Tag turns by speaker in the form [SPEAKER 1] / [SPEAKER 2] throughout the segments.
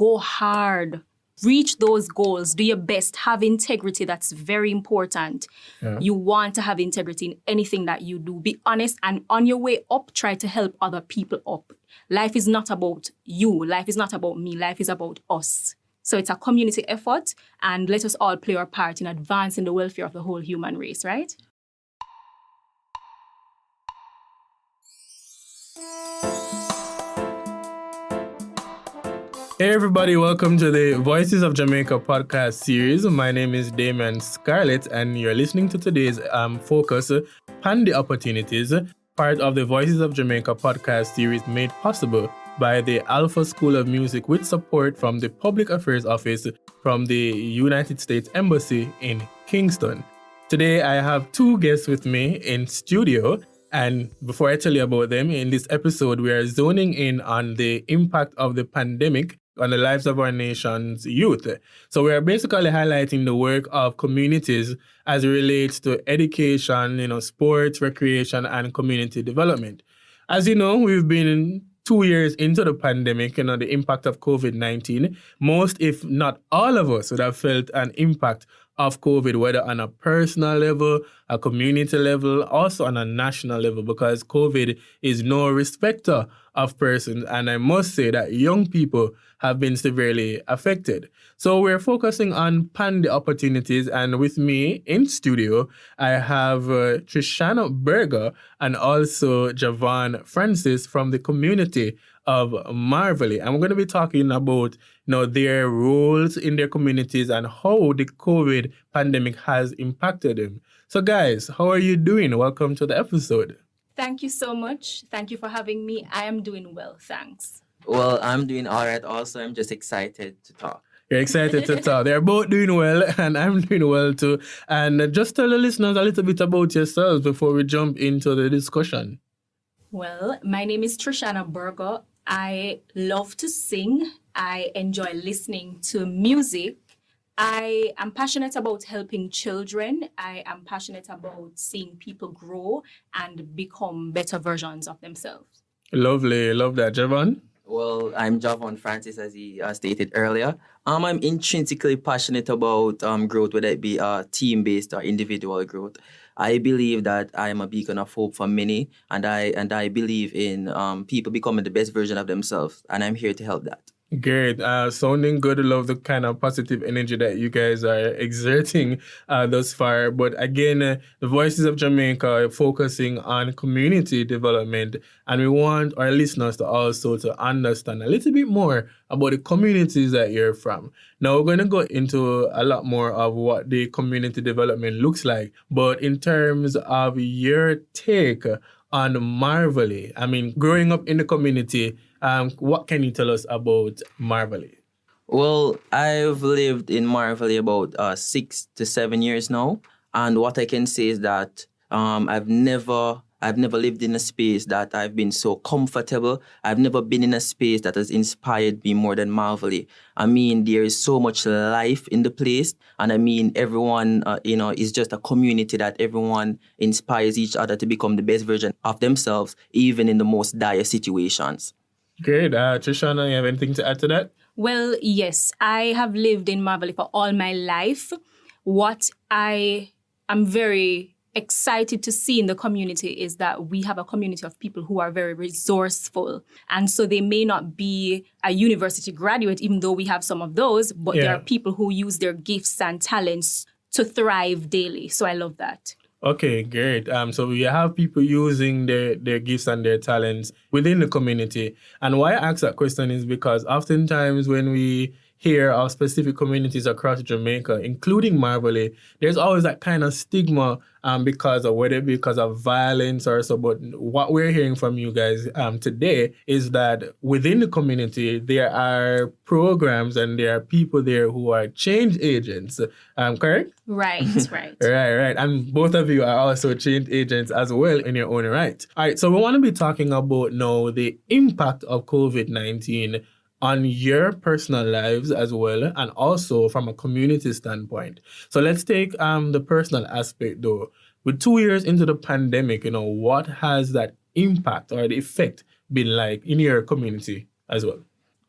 [SPEAKER 1] go hard, reach those goals, do your best, have integrity. That's very important.
[SPEAKER 2] Yeah.
[SPEAKER 1] You want to have integrity in anything that you do. Be honest, and on your way up, try to help other people up. Life is not about you. Life is not about me. Life is about us. So it's a community effort, and let us all play our part in advancing the welfare of the whole human race, right?
[SPEAKER 2] Hey everybody, welcome to the Voices of Jamaica podcast series. My name is Damian Scarlett and you're listening to today's focus, Pande-Opportunities, part of the Voices of Jamaica podcast series made possible by the Alpha School of Music with support from the Public Affairs Office from the United States Embassy in Kingston. Today I have two guests with me in studio. And before I tell you about them, in this episode, we are zoning in on the impact of the pandemic on the lives of our nation's youth. So we are basically highlighting the work of communities as it relates to education, sports, recreation, and community development. As you know, we've been 2 years into the pandemic, the impact of COVID-19. Most, if not all of us, would have felt an impact of COVID, whether on a personal level, a community level, also on a national level, because COVID is no respecter of persons. And I must say that young people have been severely affected. So we're focusing on Pande-Opportunities, and with me in studio, I have Trishana Burgher and also Jahvoughn Francis from the community of Marverly. And we're going to be talking about their roles in their communities and how the COVID pandemic has impacted them. So guys, how are you doing? Welcome to the episode.
[SPEAKER 1] Thank you so much. Thank you for having me. I am doing well, thanks.
[SPEAKER 3] Well, I'm doing all right also. I'm just excited to talk.
[SPEAKER 2] You're excited to talk. They're both doing well, and I'm doing well too. And just tell the listeners a little bit about yourselves before we jump into the discussion.
[SPEAKER 1] Well, my name is Trishana Burgher. I love to sing. I enjoy listening to music. I am passionate about helping children. I am passionate about seeing people grow and become better versions of themselves.
[SPEAKER 2] Lovely. Love that. Jahvoughn?
[SPEAKER 3] Well, I'm Jahvoughn Francis, as he stated earlier. I'm intrinsically passionate about growth, whether it be team-based or individual growth. I believe that I am a beacon of hope for many, and I believe in people becoming the best version of themselves, and I'm here to help that.
[SPEAKER 2] Great. Sounding good. I love the kind of positive energy that you guys are exerting thus far. But again, the Voices of Jamaica are focusing on community development, and we want our listeners to also to understand a little bit more about the communities that you're from. Now, we're going to go into a lot more of what the community development looks like. But in terms of your take on Marverly, growing up in the community, what can you tell us about Marverly?
[SPEAKER 3] Well, I've lived in Marverly about 6 to 7 years now, and what I can say is that I've never lived in a space that I've been so comfortable. I've never been in a space that has inspired me more than Marverly. There is so much life in the place, and everyone, is just a community that everyone inspires each other to become the best version of themselves, even in the most dire situations.
[SPEAKER 2] Great. Trishana, you have anything to add to that?
[SPEAKER 1] Well, yes, I have lived in Marverly for all my life. What I am very excited to see in the community is that we have a community of people who are very resourceful. And so they may not be a university graduate, even though we have some of those, but there are people who use their gifts and talents to thrive daily. So I love that.
[SPEAKER 2] Okay, great. So we have people using their gifts and their talents within the community. And why I ask that question is because oftentimes when we hear of specific communities across Jamaica, including Marverly, there's always that kind of stigma because of violence or so. But what we're hearing from you guys today is that within the community, there are programs and there are people there who are change agents. Correct?
[SPEAKER 1] Right.
[SPEAKER 2] Right. And both of you are also change agents as well in your own right. All right. So we want to be talking about now the impact of COVID-19 on your personal lives as well, and also from a community standpoint. So let's take the personal aspect though. With 2 years into the pandemic, what has that impact or the effect been like in your community as well?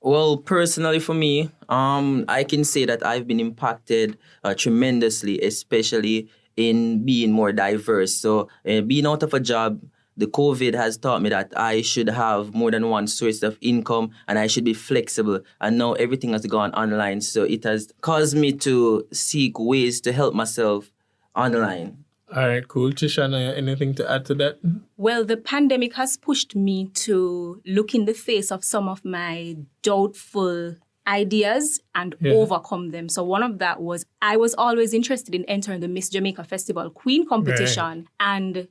[SPEAKER 3] Well, personally for me, I can say that I've been impacted tremendously, especially in being more diverse. So, being out of a job, the COVID has taught me that I should have more than one source of income and I should be flexible. And now everything has gone online. So, it has caused me to seek ways to help myself online.
[SPEAKER 2] All right, cool. Trishana, anything to add to that?
[SPEAKER 1] Well, the pandemic has pushed me to look in the face of some of my doubtful ideas and overcome them. So one of that was I was always interested in entering the Miss Jamaica Festival Queen competition. And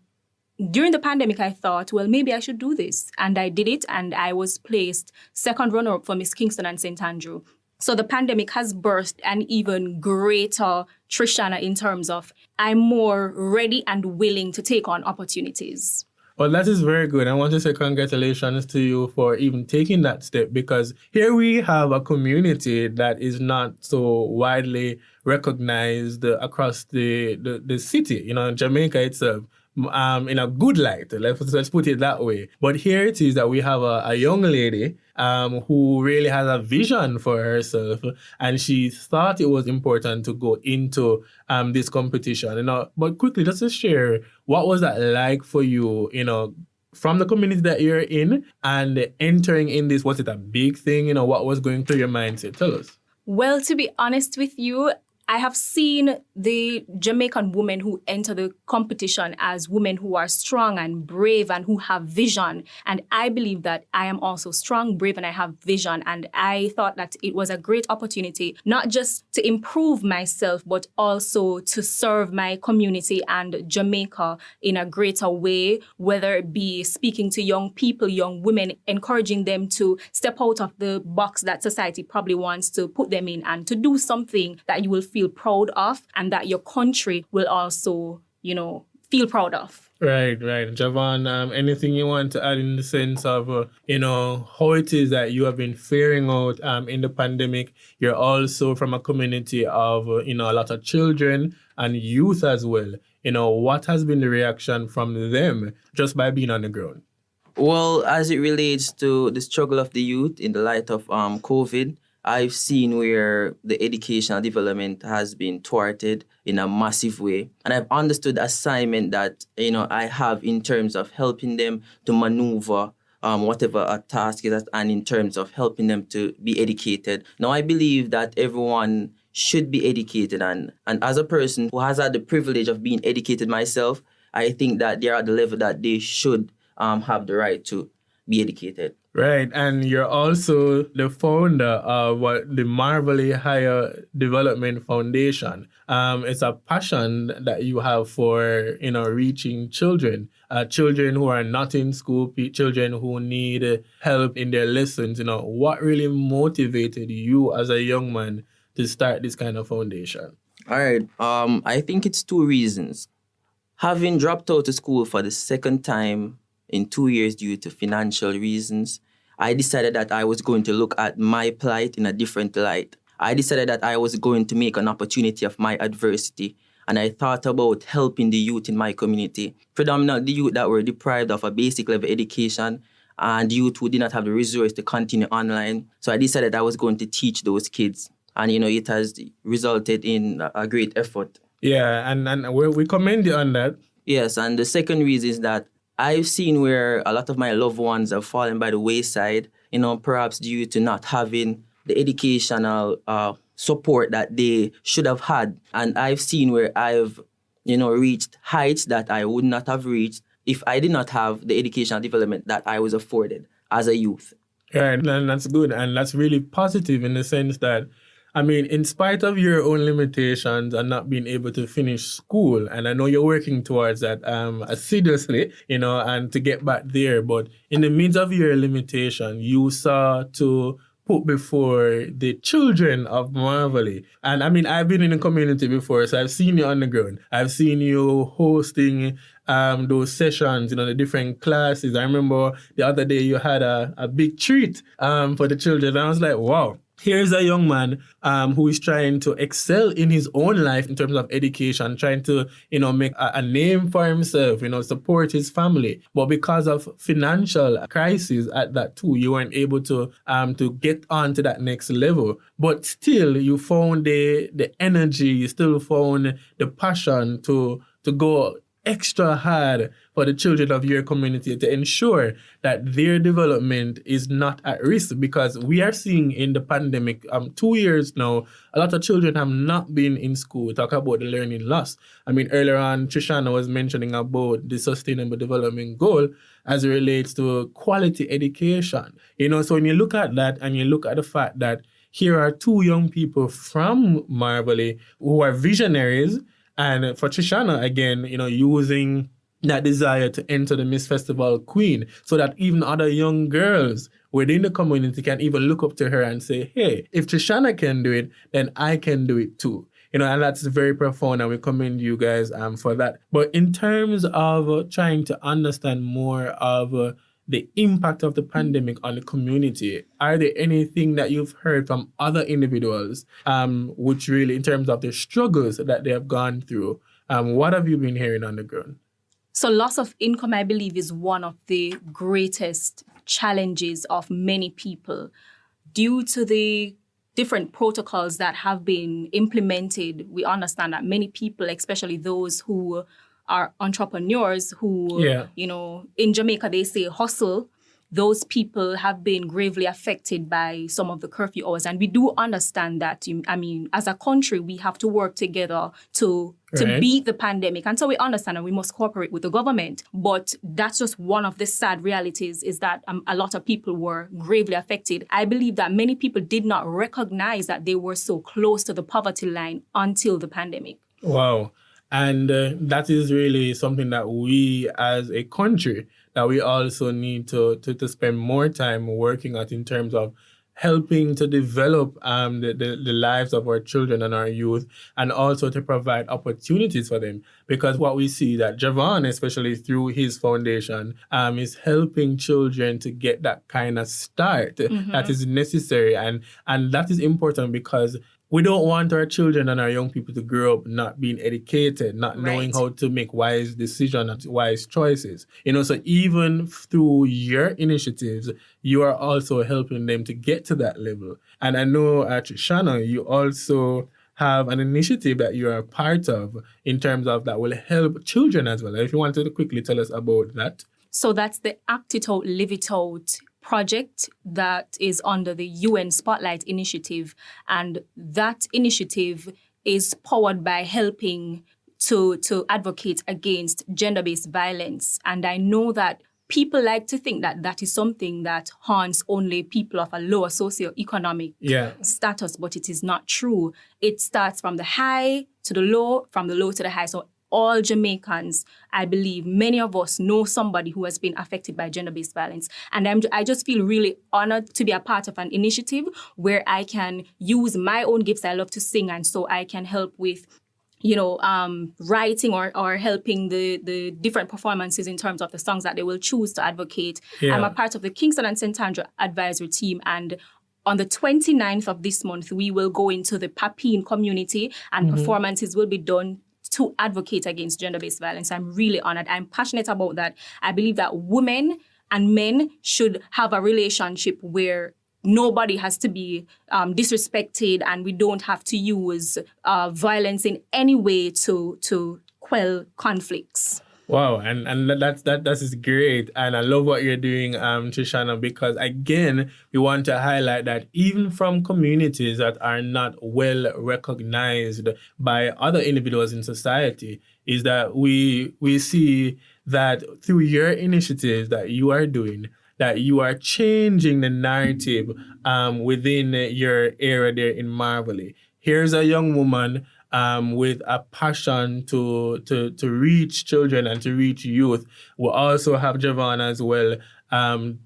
[SPEAKER 1] during the pandemic, I thought, well, maybe I should do this. And I did it, and I was placed second runner-up for Miss Kingston and St. Andrew. So the pandemic has birthed an even greater Trishana in terms of I'm more ready and willing to take on opportunities.
[SPEAKER 2] Well, that is very good. I want to say congratulations to you for even taking that step, because here we have a community that is not so widely recognized across the city, Jamaica itself. In a good light, let's put it that way. But here it is that we have a young lady who really has a vision for herself, and she thought it was important to go into this competition. But quickly, just to share, what was that like for you? From the community that you're in and entering in this, was it a big thing? What was going through your mindset? Tell us.
[SPEAKER 1] Well, to be honest with you, I have seen the Jamaican women who enter the competition as women who are strong and brave and who have vision. And I believe that I am also strong, brave, and I have vision. And I thought that it was a great opportunity, not just to improve myself, but also to serve my community and Jamaica in a greater way, whether it be speaking to young people, young women, encouraging them to step out of the box that society probably wants to put them in and to do something that you will feel proud of and that your country will also, feel proud of.
[SPEAKER 2] Right. Jahvoughn, anything you want to add in the sense of, how it is that you have been faring out in the pandemic? You're also from a community of, a lot of children and youth as well. What has been the reaction from them just by being on the ground?
[SPEAKER 3] Well, as it relates to the struggle of the youth in the light of COVID, I've seen where the educational development has been thwarted in a massive way. And I've understood the assignment that, I have in terms of helping them to maneuver whatever a task is, and in terms of helping them to be educated. Now, I believe that everyone should be educated. And as a person who has had the privilege of being educated myself, I think that they're at the level that they should have the right to be educated.
[SPEAKER 2] Right, and you're also the founder of the Marverly Higher Development Foundation. It's a passion that you have for, reaching children who are not in school, children who need help in their lessons. What really motivated you as a young man to start this kind of foundation?
[SPEAKER 3] All right, I think it's two reasons. Having dropped out of school for the second time in 2 years due to financial reasons, I decided that I was going to look at my plight in a different light. I decided that I was going to make an opportunity of my adversity, and I thought about helping the youth in my community, predominantly youth that were deprived of a basic level education and youth who did not have the resource to continue online. So I decided I was going to teach those kids, and it has resulted in a great effort.
[SPEAKER 2] Yeah, and we commend you on that.
[SPEAKER 3] Yes, and the second reason is that I've seen where a lot of my loved ones have fallen by the wayside, perhaps due to not having the educational support that they should have had. And I've seen where I've, reached heights that I would not have reached if I did not have the educational development that I was afforded as a youth.
[SPEAKER 2] Yeah, and that's good. And that's really positive in the sense that, in spite of your own limitations and not being able to finish school, and I know you're working towards that assiduously, and to get back there, but in the midst of your limitation, you saw to put before the children of Marverly. And I've been in the community before, so I've seen you on the ground. I've seen you hosting those sessions, the different classes. I remember the other day you had a big treat for the children. And I was like, wow. Here's a young man who is trying to excel in his own life in terms of education, trying to, make a name for himself, support his family. But because of financial crisis at that too, you weren't able to get on to that next level. But still, you found the energy, you still found the passion to go extra hard for the children of your community to ensure that their development is not at risk, because we are seeing in the pandemic 2 years now, a lot of children have not been in school. Talk about the learning loss. I mean, earlier on, Trishana was mentioning about the sustainable development goal as it relates to quality education. So when you look at that and you look at the fact that here are two young people from Marverly who are visionaries. And for Trishana, again, using that desire to enter the Miss Festival Queen so that even other young girls within the community can even look up to her and say, hey, if Trishana can do it, then I can do it too. And that's very profound, and we commend you guys for that. But in terms of trying to understand more of the impact of the pandemic on the community, are there anything that you've heard from other individuals, which really, in terms of the struggles that they have gone through, what have you been hearing on the ground?
[SPEAKER 1] So loss of income, I believe, is one of the greatest challenges of many people due to the different protocols that have been implemented. We understand that many people, especially those who are entrepreneurs who, in Jamaica, they say hustle. Those people have been gravely affected by some of the curfew hours. And we do understand that, as a country, we have to work together to beat the pandemic. And so we understand that we must cooperate with the government. But that's just one of the sad realities, is that a lot of people were gravely affected. I believe that many people did not recognize that they were so close to the poverty line until the pandemic.
[SPEAKER 2] Wow. And that is really something that we as a country, that we also need to spend more time working at, in terms of helping to develop the lives of our children and our youth, and also to provide opportunities for them. Because what we see that Jahvoughn, especially through his foundation, is helping children to get that kind of start that is necessary. And that is important, because we don't want our children and our young people to grow up not being educated, not knowing how to make wise decisions and wise choices. So even through your initiatives, you are also helping them to get to that level. And I know, Trishana, you also have an initiative that you are a part of in terms of that will help children as well. If you wanted to quickly tell us about that.
[SPEAKER 1] So that's the Act It Out, Live It Out project that is under the UN Spotlight Initiative. And that initiative is powered by helping to advocate against gender-based violence. And I know that people like to think that that is something that haunts only people of a lower socioeconomic status, but it is not true. It starts from the high to the low, from the low to the high. So all Jamaicans, I believe, many of us know somebody who has been affected by gender-based violence. And I just feel really honored to be a part of an initiative where I can use my own gifts. I love to sing, and so I can help with writing or helping the different performances in terms of the songs that they will choose to advocate. Yeah. I'm a part of the Kingston and St. Andrew advisory team, and on the 29th of this month, we will go into the Papine community, and performances will be done to advocate against gender-based violence. I'm really honored. I'm passionate about that. I believe that women and men should have a relationship where nobody has to be disrespected, and we don't have to use violence in any way to quell conflicts.
[SPEAKER 2] Wow, and that is great, and I love what you're doing, Trishana, because again, we want to highlight that even from communities that are not well recognized by other individuals in society, is that we see that through your initiatives that you are doing, that you are changing the narrative within your area there in Marverly. Here's a young woman with a passion to reach children and to reach youth. We also have Jahvoughn as well,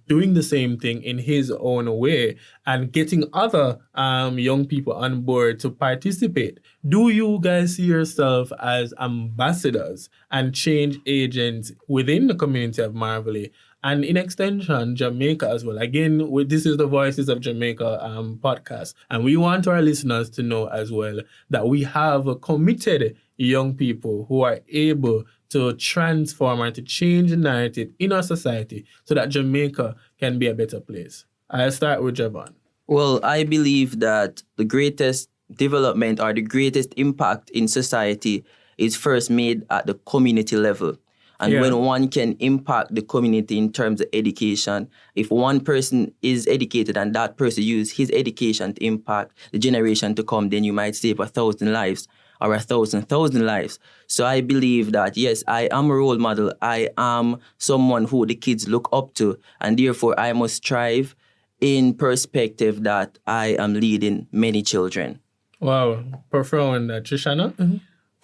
[SPEAKER 2] doing the same thing in his own way and getting other young people on board to participate. Do you guys see yourself as ambassadors and change agents within the community of Marverly? and in extension, Jamaica as well. Again, this is the Voices of Jamaica podcast, and we want our listeners to know as well that we have committed young people who are able to transform and to change the narrative in our society so that Jamaica can be a better place. I'll start with Jahvoughn.
[SPEAKER 3] Well, I believe that the greatest development or the greatest impact in society is first made at the community level. And when one can impact the community in terms of education, if one person is educated and that person uses his education to impact the generation to come, then you might save 1,000 lives or 1,000 lives. So I believe that, yes, I am a role model. I am someone who the kids look up to, and therefore I must strive in perspective that I am leading many children.
[SPEAKER 2] Wow, profound. Trishana? Mm-hmm.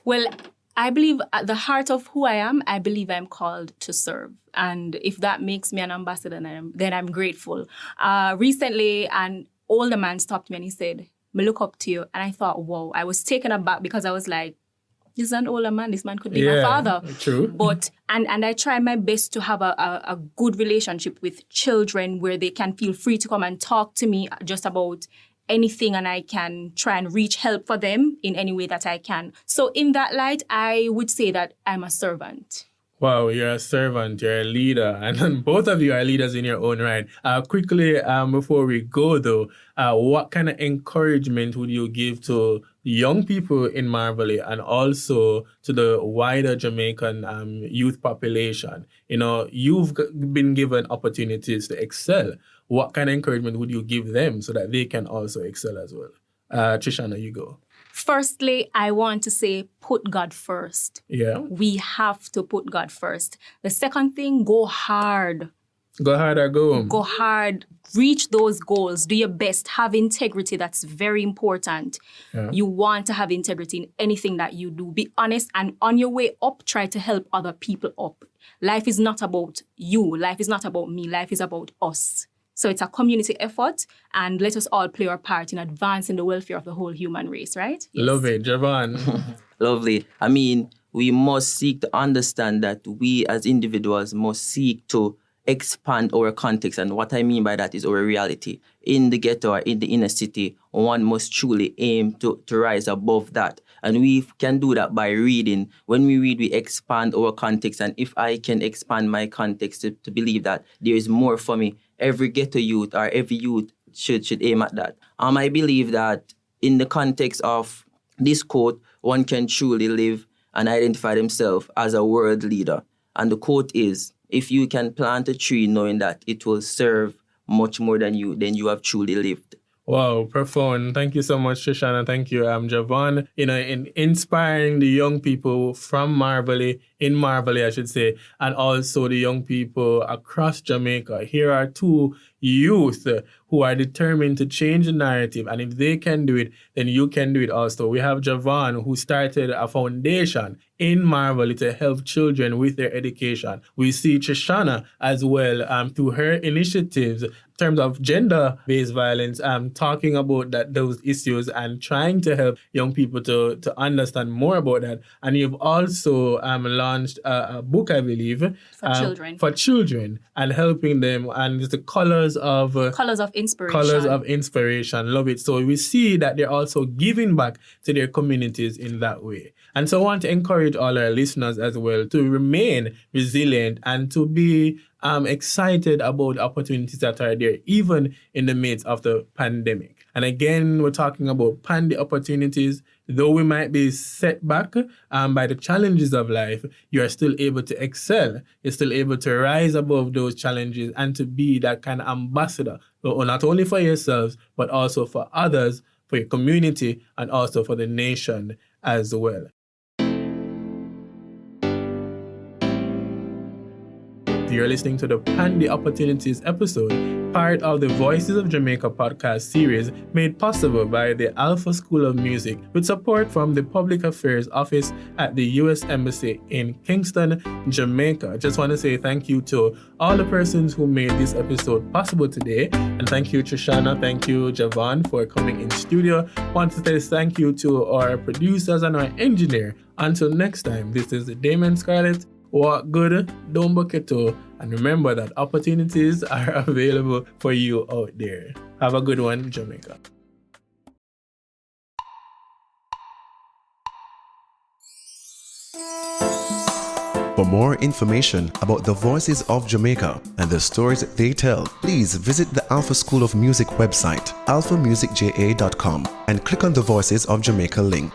[SPEAKER 1] Well, I believe at the heart of who I am, I believe I'm called to serve. And if that makes me an ambassador, then I'm grateful. Recently, an older man stopped me and he said, "Me look up to you." And I thought, whoa, I was taken aback because I was like, this is an older man. This man could be my father.
[SPEAKER 2] True.
[SPEAKER 1] But and I try my best to have a good relationship with children where they can feel free to come and talk to me just about anything, and I can try and reach help for them in any way that I can. So in that light, I would say that I'm a servant.
[SPEAKER 2] Wow, you're a servant, you're a leader, and both of you are leaders in your own right. Quickly, before we go though, what kind of encouragement would you give to young people in Marverly and also to the wider Jamaican youth population? You know, you've been given opportunities to excel. What kind of encouragement would you give them so that they can also excel as well? Trishana, you go.
[SPEAKER 1] Firstly, I want to say put God first.
[SPEAKER 2] Yeah.
[SPEAKER 1] We have to put God first. The second thing, go hard.
[SPEAKER 2] Go hard or go home.
[SPEAKER 1] Go hard. Reach those goals. Do your best. Have integrity. That's very important.
[SPEAKER 2] Yeah.
[SPEAKER 1] You want to have integrity in anything that you do. Be honest, and on your way up, try to help other people up. Life is not about you. Life is not about me. Life is about us. So it's a community effort, and let us all play our part in advancing the welfare of the whole human race, right? Yes.
[SPEAKER 2] Love it. Jahvoughn.
[SPEAKER 3] Lovely. I mean, we must seek to understand that we as individuals must seek to expand our context. And what I mean by that is our reality. In the ghetto or in the inner city, one must truly aim to rise above that. And we can do that by reading. When we read, we expand our context. And if I can expand my context to believe that there is more for me, every ghetto youth or every youth should aim at that. I believe that in the context of this quote, one can truly live and identify themselves as a world leader. And the quote is, if you can plant a tree knowing that it will serve much more than you, then you have truly lived.
[SPEAKER 2] Wow, profound. Thank you so much, Trishana. Thank you, Jahvoughn. You know, in inspiring the young people from Marverly, in Marverly, I should say, and also the young people across Jamaica. Here are two youth who are determined to change the narrative. And if they can do it, then you can do it also. We have Jahvoughn, who started a foundation in Marverly to help children with their education. We see Trishana as well through her initiatives in terms of gender-based violence, talking about those issues and trying to help young people to understand more about that. And you've also launched a book, I believe, for children and helping them. And it's the Colors of
[SPEAKER 1] Inspiration.
[SPEAKER 2] Colors of Inspiration. Love it. So we see that they're also giving back to their communities in that way. And so I want to encourage all our listeners as well to remain resilient and to be excited about opportunities that are there, even in the midst of the pandemic. And again, we're talking about Pande-Opportunities. Though we might be set back by the challenges of life, you are still able to excel. You're still able to rise above those challenges and to be that kind of ambassador, not only for yourselves, but also for others, for your community, and also for the nation as well. You're listening to the Pande-Opportunities episode, part of the Voices of Jamaica podcast series made possible by the Alpha School of Music with support from the Public Affairs Office at the U.S. Embassy in Kingston, Jamaica. Just want to say thank you to all the persons who made this episode possible today. And thank you, Trishana. Thank you, Jahvoughn, for coming in studio. Want to say thank you to our producers and our engineer. Until next time, this is Damian Scarlett Walk good, don't bucket toe, and remember that opportunities are available for you out there. Have a good one, Jamaica.
[SPEAKER 4] For more information about the Voices of Jamaica and the stories they tell, please visit the Alpha School of Music website, alphamusicja.com, and click on the Voices of Jamaica link.